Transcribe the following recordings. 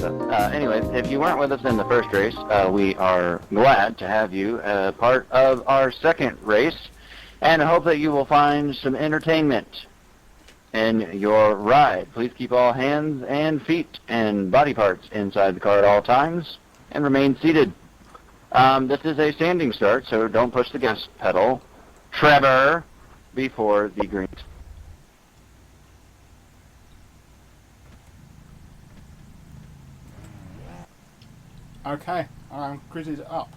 Anyways, if you weren't with us in the first race, we are glad to have you part of our second race, and I hope that you will find some entertainment in your ride. Please keep all hands and feet and body parts inside the car at all times, and remain seated. This is a standing start, so don't push the gas pedal, Trevor, before the green. Okay, I'm gridded up.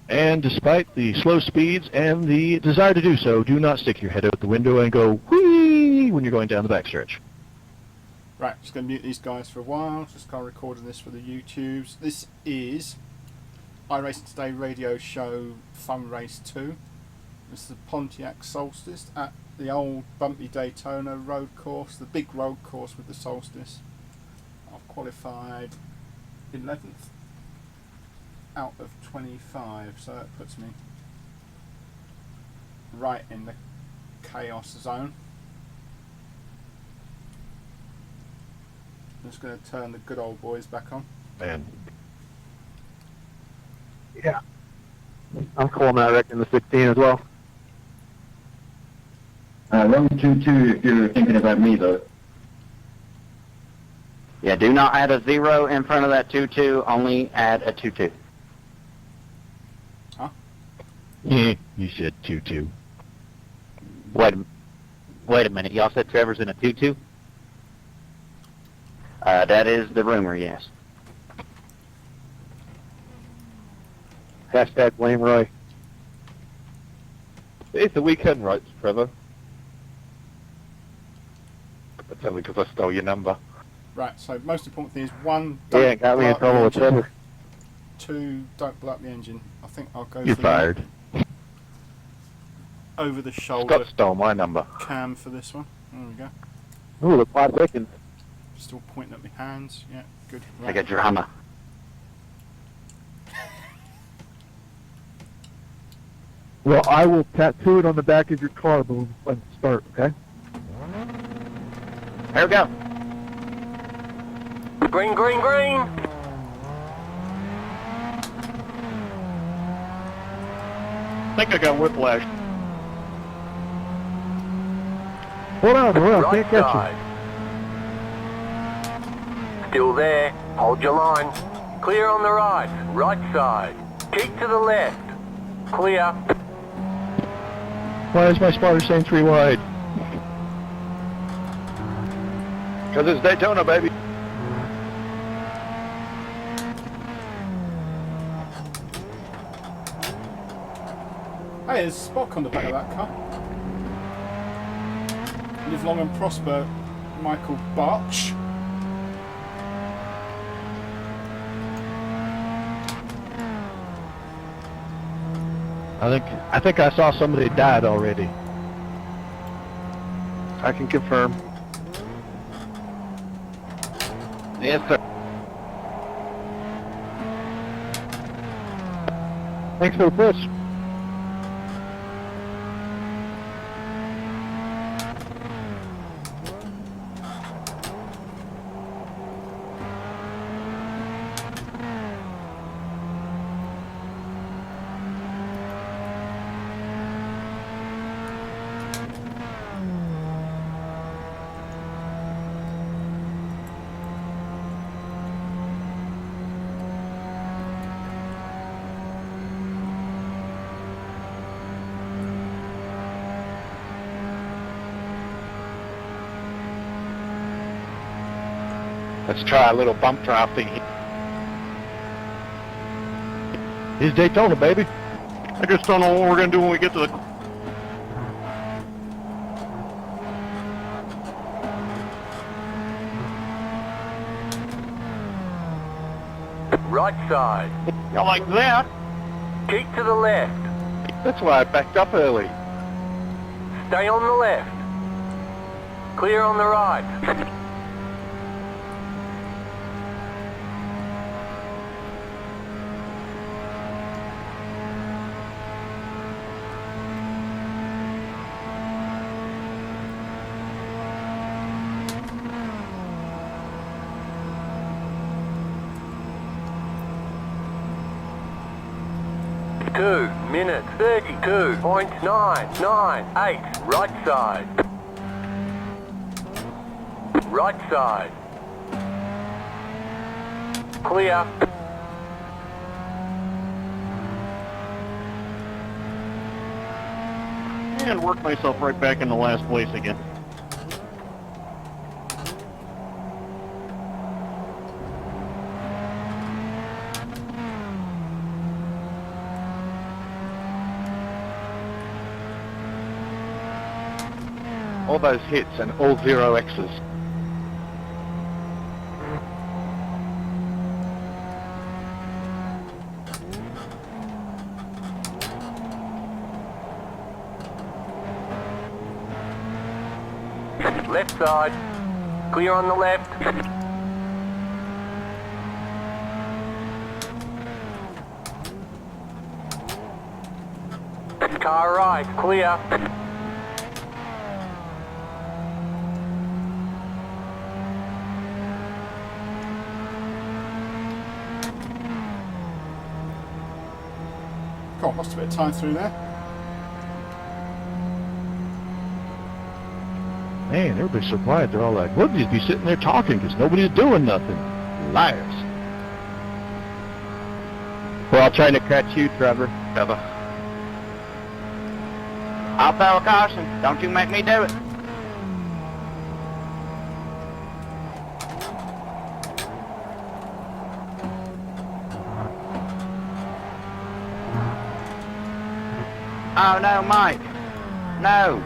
And despite the slow speeds and the desire to do so, do not stick your head out the window and go whee when you're going down the backstretch. Right, just going to mute these guys for a while. Just kind of recording this for the YouTubes. This is iRacing Today Radio Show Fun Race 2. This is the Pontiac Solstice at the old bumpy Daytona road course, the big road course with the Solstice. I've qualified 11th out of 25, so that puts me right in the chaos zone. I'm just going to turn the good old boys back on. Man. Yeah. I'm calling that, I reckon, the 16 as well. Run 2-2 if you're thinking about me, though. Yeah, do not add a 0 in front of that 2-2, only add a 2-2. Huh? Yeah, you said 2-2. Wait a minute, y'all said Trevor's in a 2-2? That is the rumor, yes. Hashtag blame Roy. It's the weekend rights, Trevor. That's only because I stole your number. Right, so most important thing is 1, He ain't got me in trouble with Trevor. 2, don't blow up the engine. I think I'll go You're for fired. over the shoulder Scott stole my number. cam for this one. There we go. Ooh, the 5 seconds. Still pointing at my hands. Yeah, good. Like a drama. Well, I will tattoo it on the back of your car when we start, okay? Here we go. Green, green, green. I think I got whiplash. Hold on, Right can't catch side. Still there. Hold your line. Clear on the right. Right side. Keep to the left. Clear. Why is my spotter saying 3 wide? Because it's Daytona, baby. Hey, there's Spock on the back of that car. Live long and prosper, Michael Barch. I think I saw somebody died already. I can confirm. Yes, sir. Thanks for the push. Let's try a little bump drafting. It's Daytona, baby. I just don't know what we're going to do when we get to the... Right side. You like that? Keep to the left. That's why I backed up early. Stay on the left. Clear on the right. 2 minutes 32.998. Right side. Right side. Clear. And work myself right back in the last place again. All those hits and all 0X's. Left side. Clear on the left. Car right. Clear. God, lost a bit of time through there. Man, everybody's so quiet. They're all like, we'll just be sitting there talking because nobody's doing nothing. Liars. We're all trying to catch you, Trevor. I'll throw a caution. Don't you make me do it. Oh no, Mike. No.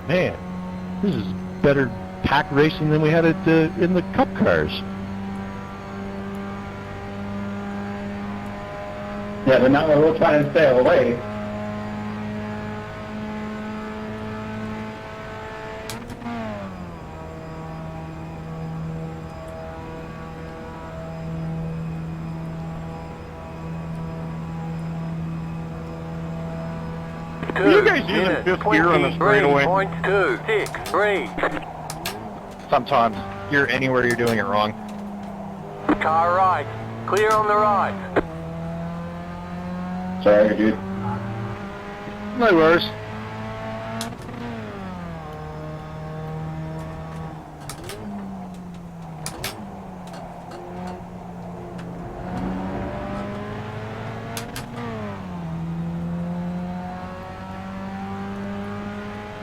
Man, this is better pack racing than we had in the Cup cars. Yeah, but now we're trying to stay away. You guys using fifth gear on the straightaway? 23.263. Sometimes you're anywhere you're doing it wrong. Car right. Clear on the right. Sorry, dude. No worries.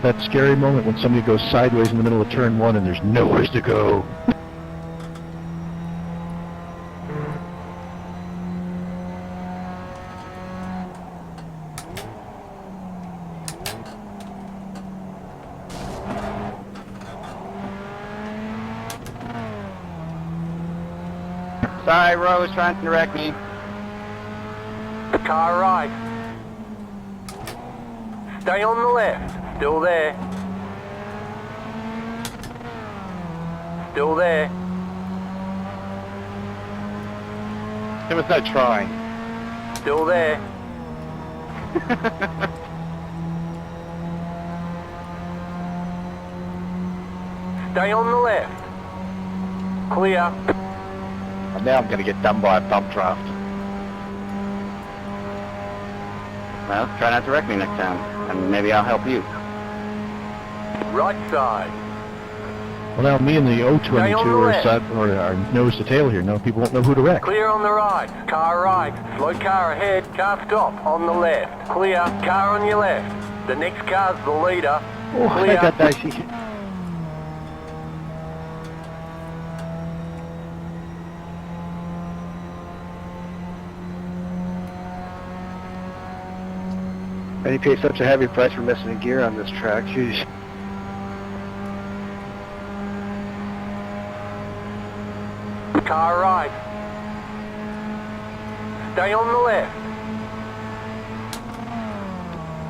That scary moment when somebody goes sideways in the middle of turn one and there's nowhere to go. Sorry, Rose trying to direct me. Car right. Stay on the left. Still there. Still there. There was no trying. Still there. Stay on the left. Clear. And now I'm going to get done by a bump draft. Well, try not to wreck me next time, and maybe I'll help you. Right side. Well, now me and the Stay on O22 the are, left. are nose to tail here. Now people won't know who to wreck. Clear on the right. Car right. Slow car ahead. Car stop on the left. Clear. Car on your left. The next car's the leader. Oh, Clear. that got dicey. And you pay such a heavy price for missing a gear on this track, jeez. Car right. Stay on the left.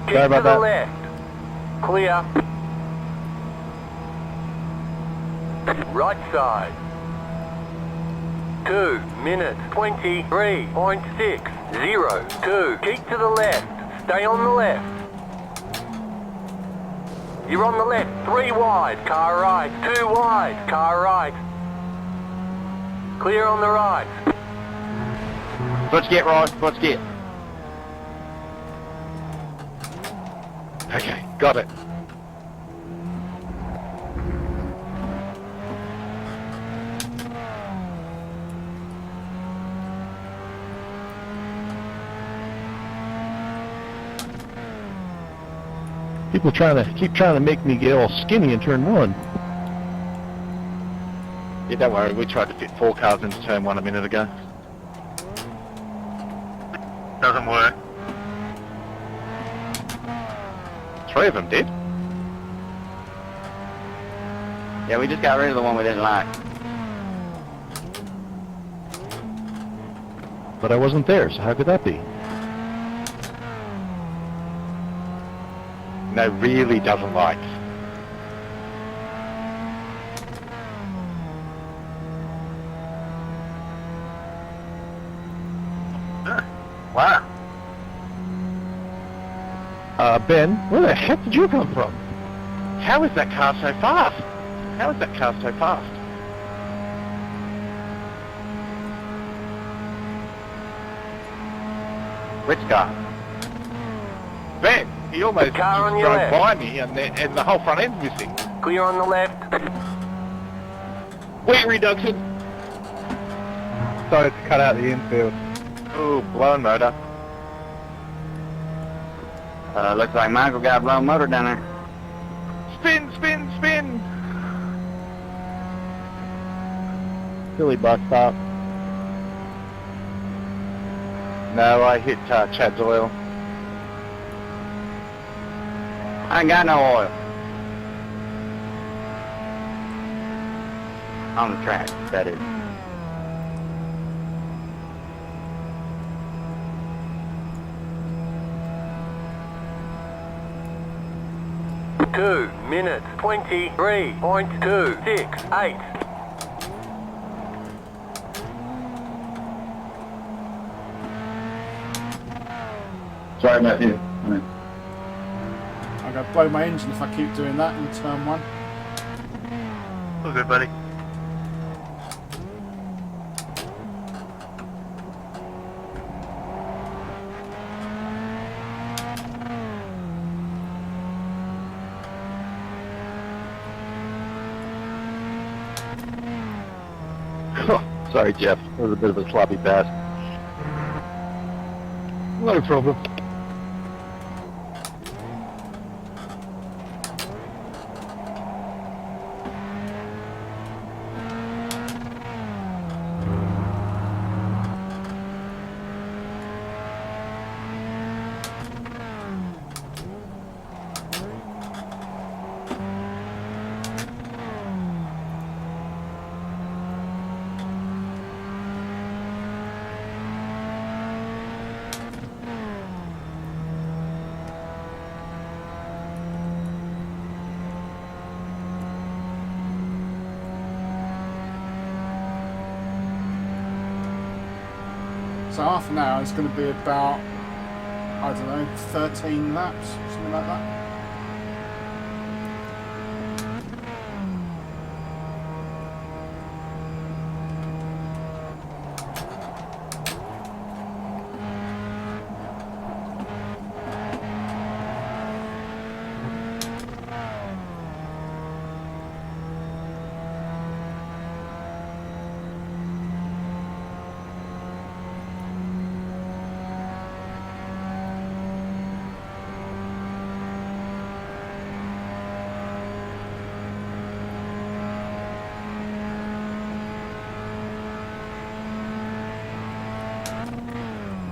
Keep Sorry about to the that. left. Clear. Right side. 2 minutes 23.602. Keep to the left. Stay on the left. You're on the left. 3 wide. Car right. 2 wide. Car right. Clear on the right. Let's get, Ross. Let's get. Okay, got it. People keep trying to make me get all skinny in turn one. Yeah, don't worry. We tried to fit 4 cars into turn one a minute ago. Doesn't work. 3 of them did. Yeah, we just got rid of the one we didn't like. But I wasn't there, so how could that be? No, really doesn't like. Wow. Ben, where the heck did you come from? How is that car so fast? How is that car so fast? Which car? Ben, he almost The car on your drove left. by me and the whole front end's missing. Clear on the left. Weight reduction. Started to cut out the infield. Ooh, blown motor. Looks like Michael got a blown motor down there. Spin, spin, spin. Philly bus stop. No, I hit Chad's oil. I ain't got no oil. On the track, that is. Two minutes 23.268. Sorry, Matthew. I'm going to blow my engine if I keep doing that in turn one. All good, buddy. Sorry, Jeff. It was a bit of a sloppy pass. No problem. So half an hour is going to be about, I don't know, 13 laps, something like that.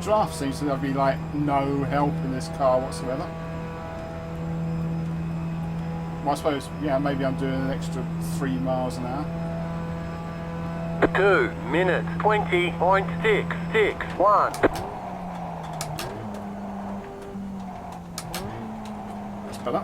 Draft seems to be like no help in this car whatsoever. Well, I suppose, yeah, maybe I'm doing an extra 3 miles an hour. 2 minutes 20.661. That's better.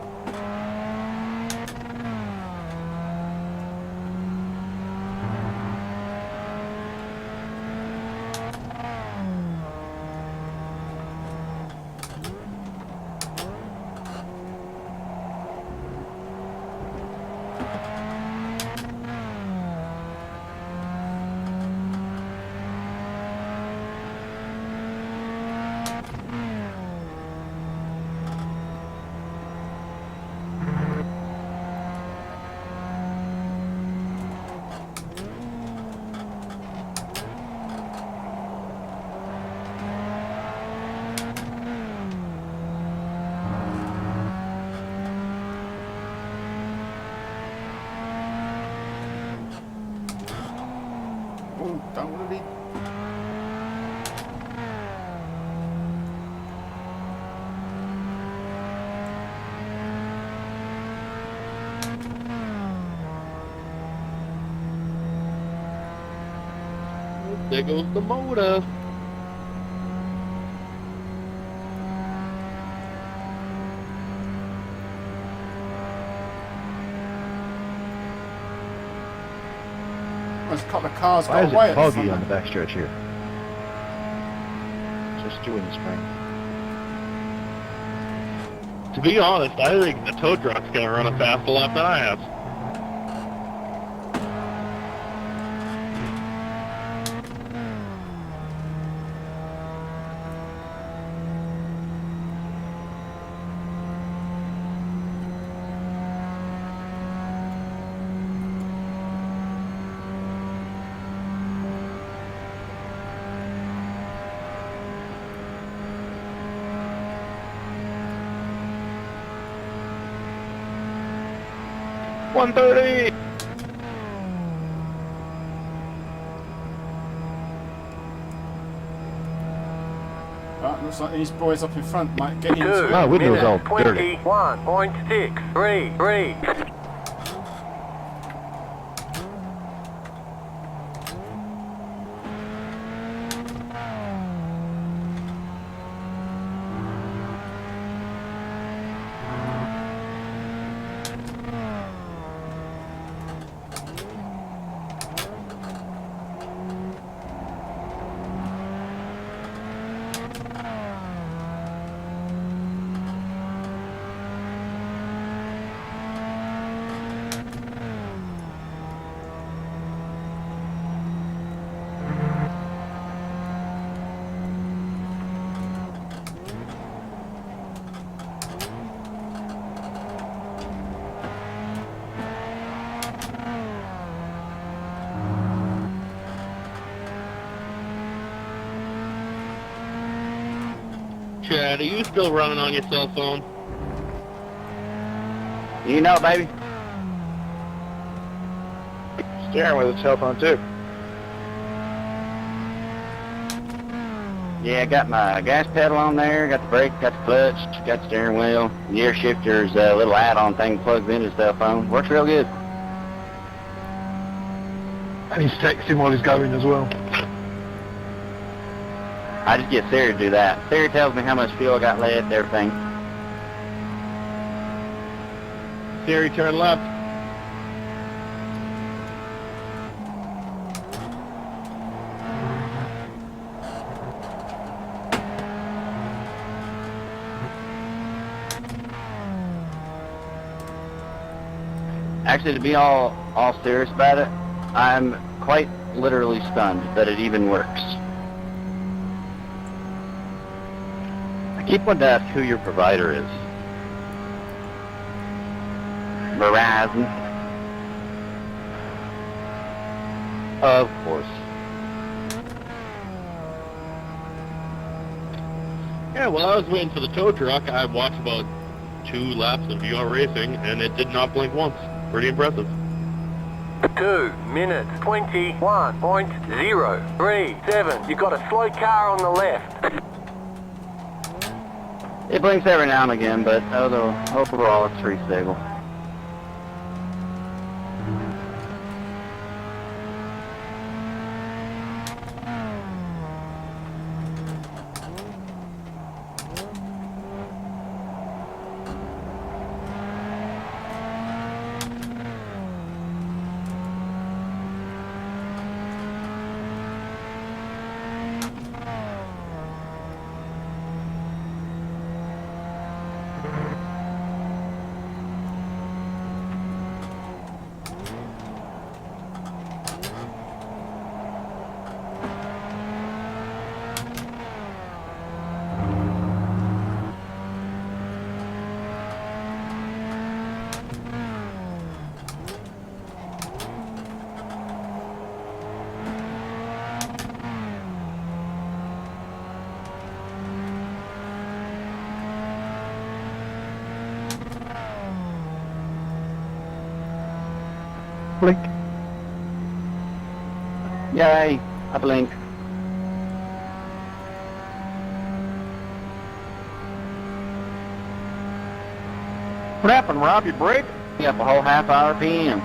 Don't want to be. There goes the motor. There's a couple of cars Why got is away it at the foggy front on the there. backstretch here? Just doing the spring. To be honest, I think the tow truck's gonna run a fast lap than I have. Right, looks like these boys up in front might get into 2 it. Ah, window's all minutes, dirty. 21.633. Chad, are you still running on your cell phone? You know, baby. Steering with a cell phone too. Yeah, got my gas pedal on there, got the brake, got the clutch, got the steering wheel. The air shifter's a little add-on thing plugs into the cell phone. Works real good. And he's texting while he's going as well. I just get Siri to do that. Siri tells me how much fuel I got left, everything. Siri, turn left. Actually, to be all serious about it, I'm quite literally stunned that it even works. I keep wanting to ask who your provider is. Verizon. Of course. Yeah, while I was waiting for the tow truck, I watched about 2 laps of iRacing, and it did not blink once. Pretty impressive. 2 minutes, 21.037. You've got a slow car on the left. It blinks every now and again, but overall it's pretty stable. Blink. Yay! I blink. What happened, Rob? You break? Up a whole half hour PM.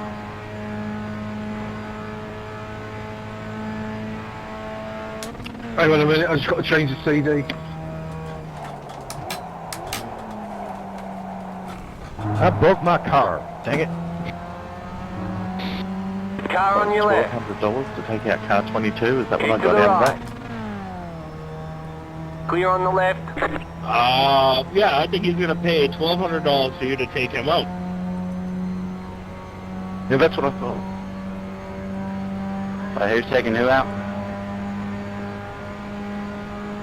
Hang on a minute, I just got to change the CD. I broke my car. Dang it. Car on your left. $1,200 to take out car 22. Is that what I Keep to got the out of right. that? Clear on the left. Yeah, I think he's gonna pay $1,200 for you to take him out. Yeah, that's what I thought. Who's taking who out?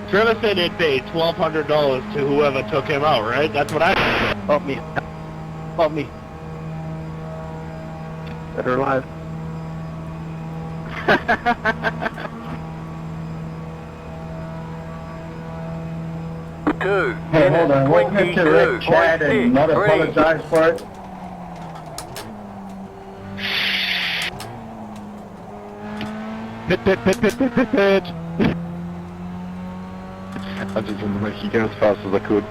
Trevor said he'd pay $1,200 to whoever took him out, right? That's what I... Help me. Help me. Better alive. Two. Hey, hold on. Welcome to Rick Chat and not apologize for it. Pit, pit, pit, pit, pit, pit, pit. I just wanted to make you go as fast as I could.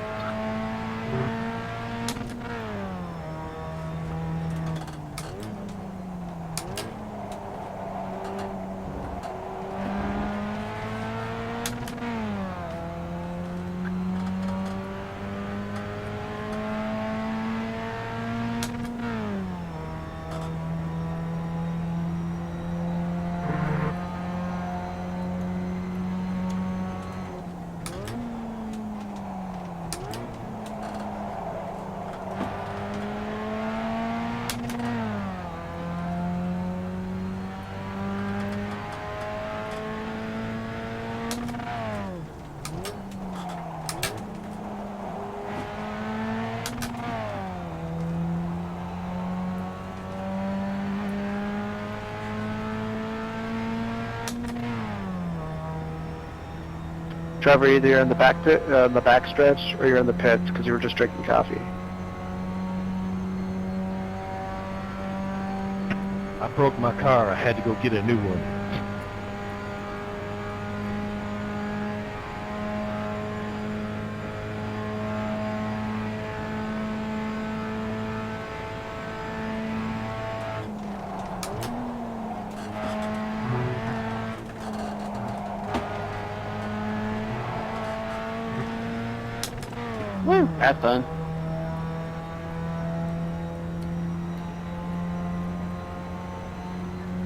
Trevor, either you're in the back stretch or you're in the pits because you were just drinking coffee. I broke my car. I had to go get a new one. Woo, that's fun.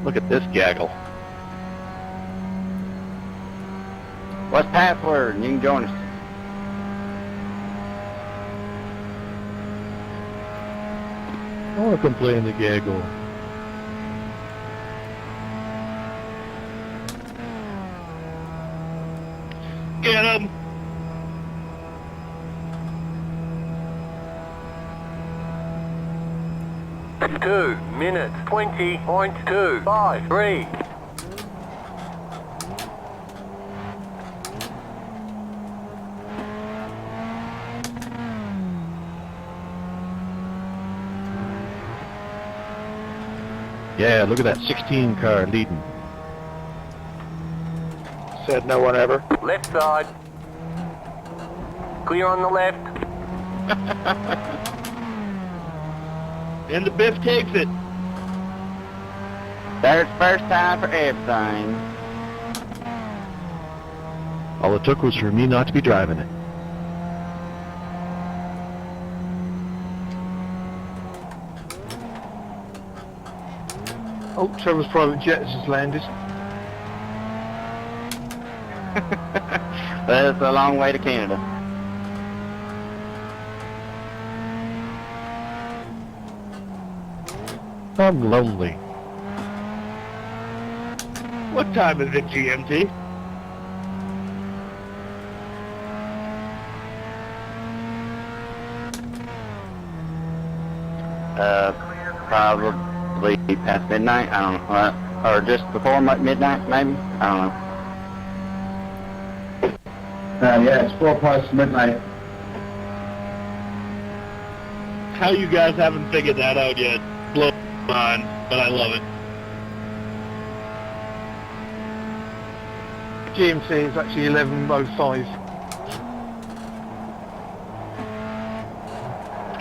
Look at this gaggle. What's password? You can join us. I want to come play in the gaggle. Get him! Two minutes 20.253. Yeah, look at that 16 car leading. Said no one ever. Left side. Clear on the left. And the Biff takes it. There's first time for everything. All it took was for me not to be driving it. Oh, Trevor's private jet has just landed. But it's a long way to Canada. I'm lonely. What time is it, GMT? Probably past midnight. I don't know. Or just before midnight, maybe. I don't know. Yeah, it's 4 past midnight. How you guys haven't figured that out yet? Blow my mind, but I love it. GMT is actually 11:05.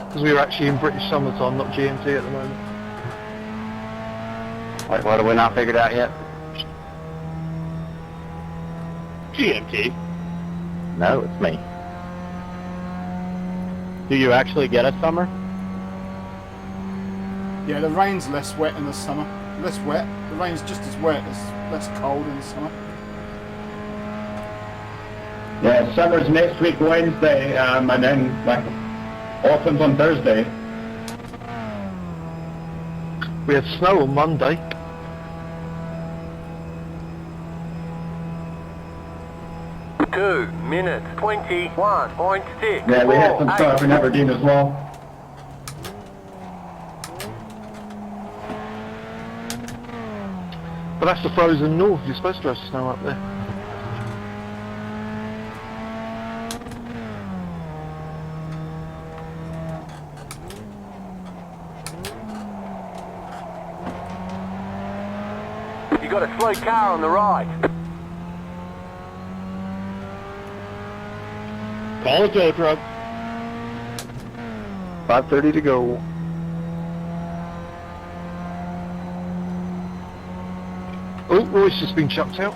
Because we were actually in British summertime, not GMT at the moment. Wait, what have we not figured out yet? GMT. No, it's me. Do you actually get a summer? Yeah, the rain's less wet in the summer. Less wet. The rain's just as wet as less cold in the summer. Yeah, summer's next week Wednesday, and then like autumn's on Thursday. We had snow on Monday. Two minutes 21.6. Yeah, we had some stuff in Aberdeen as well. But that's the frozen north, you're supposed to have snow up there. You got a slow car on the right. Call a tow truck. 5:30 to go. Oh, Roy's just been chucked out.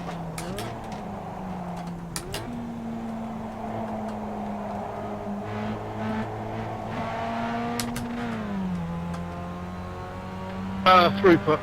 Throughput.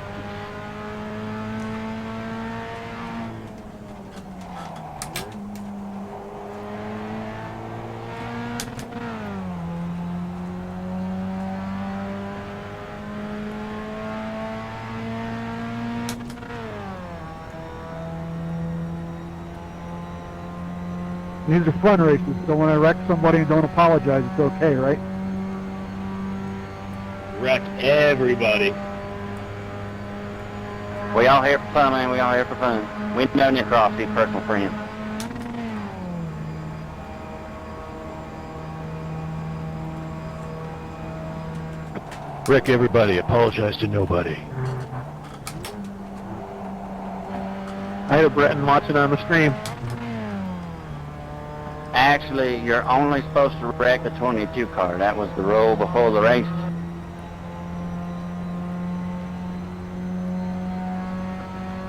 These are fun races, so when I wreck somebody and don't apologize, it's okay, right? Wreck everybody. We all here for fun, man. We all here for fun. We know Nick Ross, he's a personal friend. Wreck everybody, apologize to nobody. I had a Breton watching on the stream. Actually, you're only supposed to wreck a 22 car. That was the rule before the race.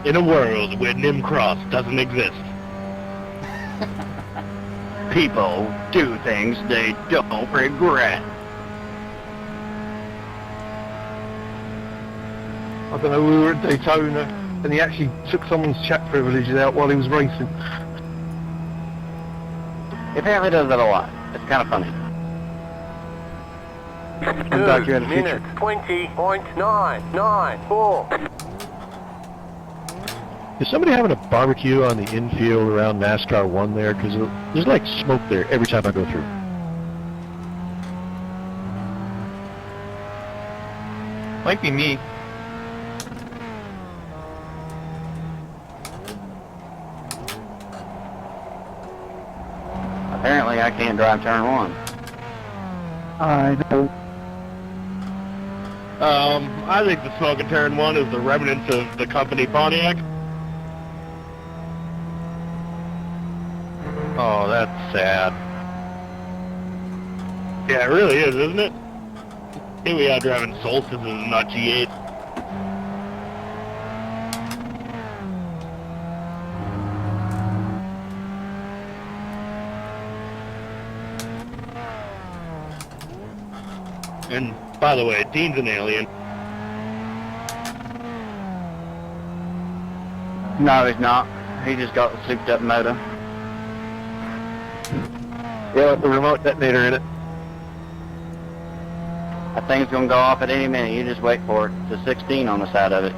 In a world where Nimcross doesn't exist. People do things they don't regret. I don't know, we were at Daytona and he actually took someone's chat privileges out while he was racing. He apparently does that a lot. It's kind of funny. back here in 2 the future. minutes 20.994. Is somebody having a barbecue on the infield around NASCAR 1 there? Because there's like smoke there every time I go through. Might be me. Apparently, I can't drive turn 1. I know. I think the smoke in turn 1 is the remnants of the company Pontiac. Oh, that's sad. Yeah, it really is, isn't it? Here we are driving Solstices and not G8. And, by the way, Dean's an alien. No, he's not. He just got the souped up motor. Yeah, with the remote detonator in it. That thing's gonna go off at any minute. You just wait for it. It's a 16 on the side of it.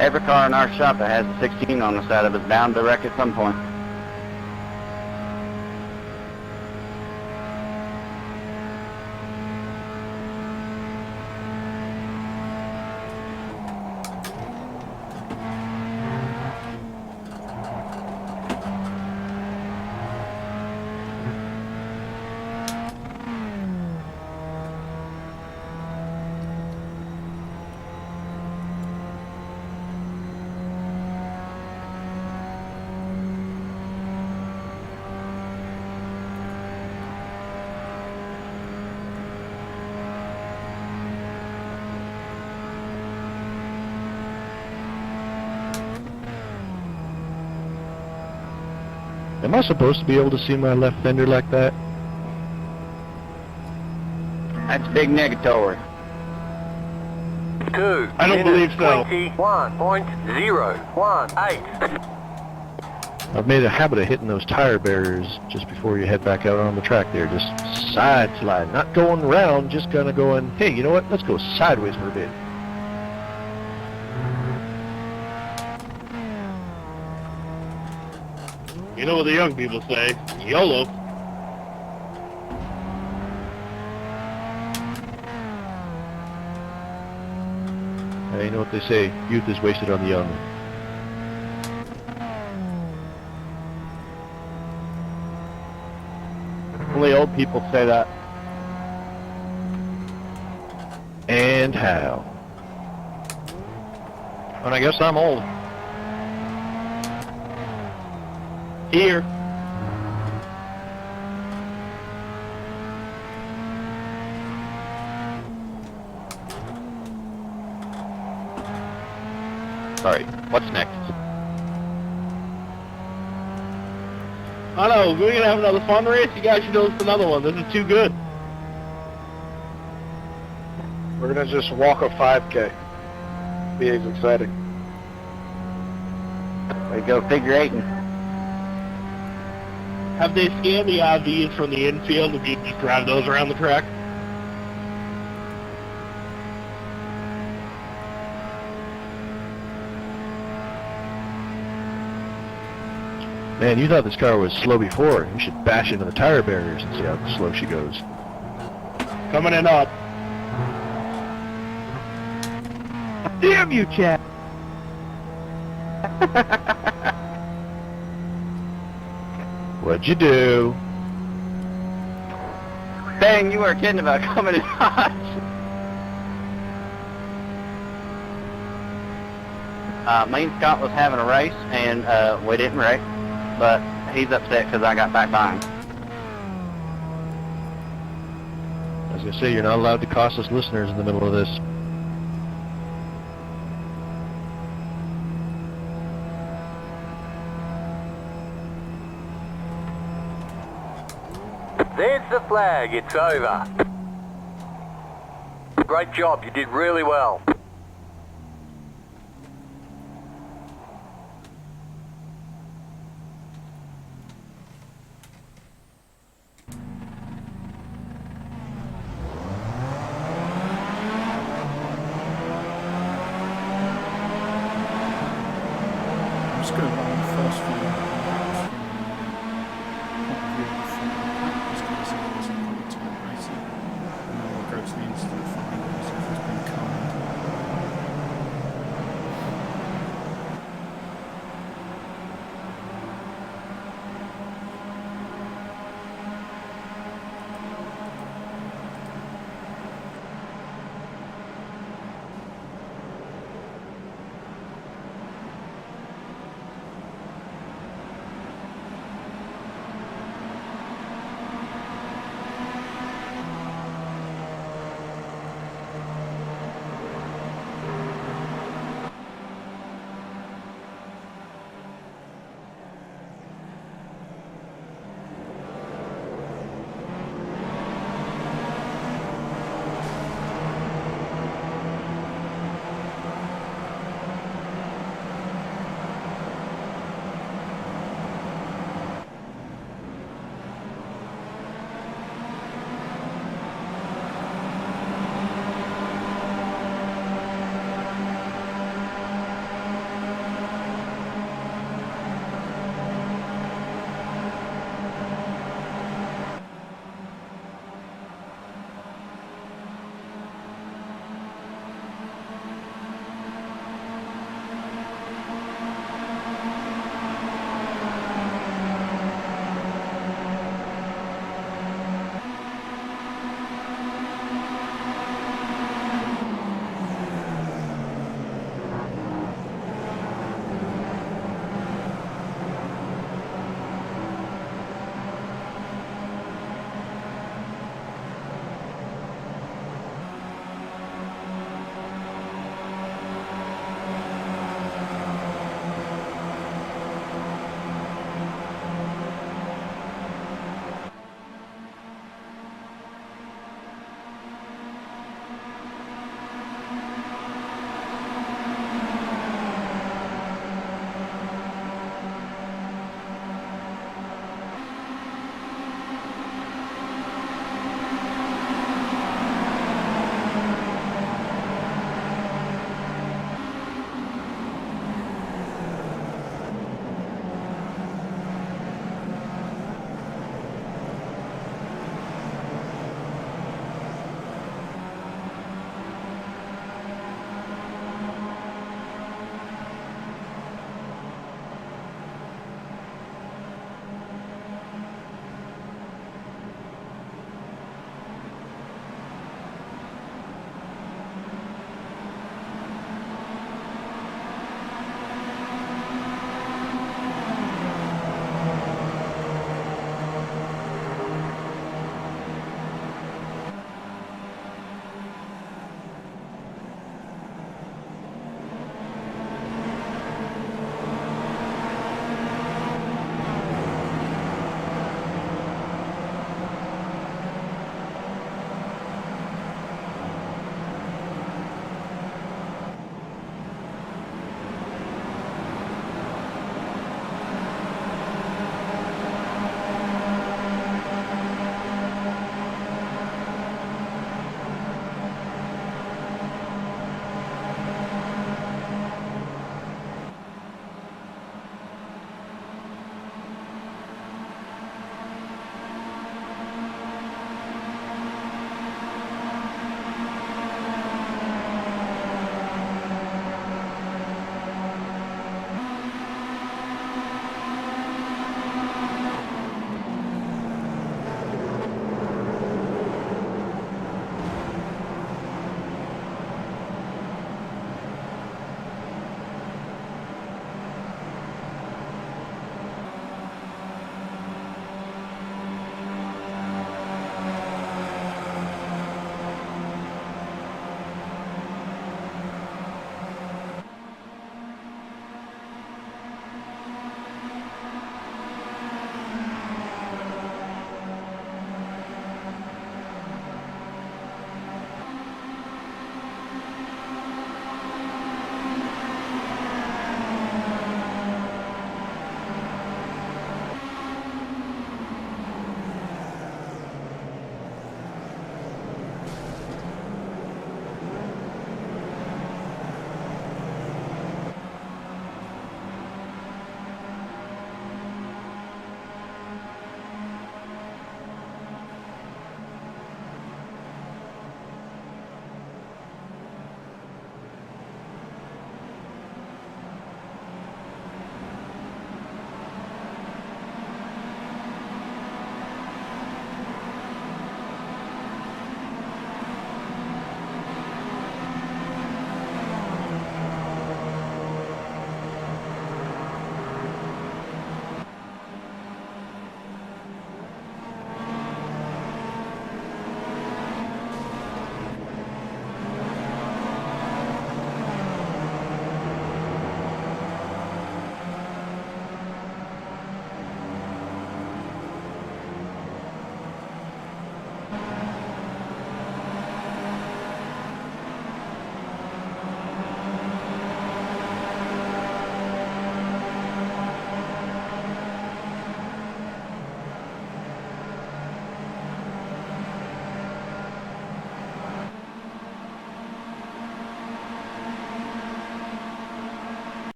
Every car in our shop that has a 16 on the side of it is bound to wreck at some point. Am I supposed to be able to see my left fender like that? That's big negatory. 2 I don't believe so. 21.018. I've made a habit of hitting those tire barriers just before you head back out on the track there. Just side slide, not going around, just kind of going, hey, you know what, let's go sideways for a bit. You know what the young people say, YOLO. You know what they say, youth is wasted on the young. Only old people say that. And how? And I guess I'm old. Here. Sorry, what's next? I know, we're gonna have another fun race. You guys should host another one. This is too good. We're gonna just walk a 5K. Be exciting. We go figure eighting. Have they scanned the IVs from the infield if you just drive those around the track? Man, you thought this car was slow before. You should bash into the tire barriers and see how slow she goes. Coming in up. Damn you, Chad! What'd you do? Dang, you weren't kidding about coming in hot. Me and Scott was having a race, and we didn't wreck, but he's upset because I got back by him. I was going to say, you're not allowed to cost us listeners in the middle of this. There's the flag. It's over. Great job. You did really well.